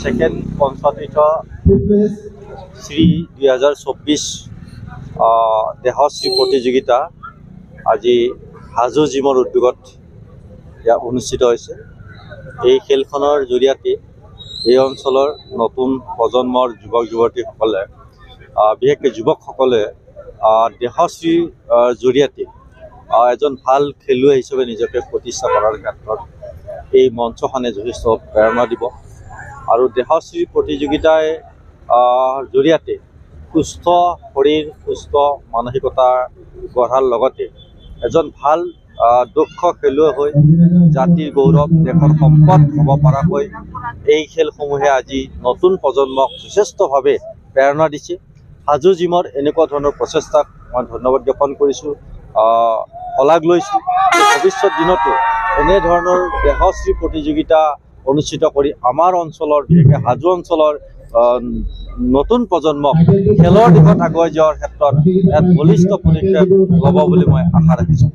Second পঞ্চতীৰ্থ শ্ৰী 2024 দেহশ্ৰী প্ৰতিযোগিতা আজি হাজো জিমৰ উদ্যোগত অনুষ্ঠিত হৈছে। এই খেলখনৰ জৰিয়তে এই অঞ্চলৰ নতুন প্ৰজন্মৰ যুৱক যুৱতীসকলে বিশেষকৈ যুৱকসকলে দেহশ্ৰীৰ জৰিয়তে এজন ভাল খেলুৱৈ হিচাপে নিজকে প্ৰতিষ্ঠা কৰাৰ ক্ষেত্ৰত এই মঞ্চখনে যথেষ্ট প্ৰেৰণা দিব। আৰু দেহশ্ৰী প্ৰতিযোগিতাৰ জৰিয়তে সুস্থ শৰীৰ সুস্থ মানসিকতা গঢ়াৰ লগতে এজন ভাল দক্ষ খেলুৱৈ হৈ জাতিৰ গৌৰৱ দেশৰ সম্পদ হ'ব পৰাকৈ এই খেলসমূহে আজি নতুন প্ৰজন্মক যথেষ্টভাৱে প্ৰেৰণা দিছে। হাজো জিমৰ এনেকুৱা ধৰণৰ প্ৰচেষ্টাক মই ধন্যবাদ জ্ঞাপন কৰিছোঁ, শলাগ লৈছোঁ। ভৱিষ্যত দিনতো এনেধৰণৰ দেহশ্ৰী প্ৰতিযোগিতা অনুষ্ঠিত কৰি আমাৰ অঞ্চলৰ বিশেষকৈ হাজো অঞ্চলৰ নতুন প্ৰজন্মক খেলৰ দিশত আগুৱাই যোৱাৰ ক্ষেত্ৰত এক বলিষ্ঠ পদক্ষেপ ল'ব বুলি মই আশা ৰাখিছোঁ।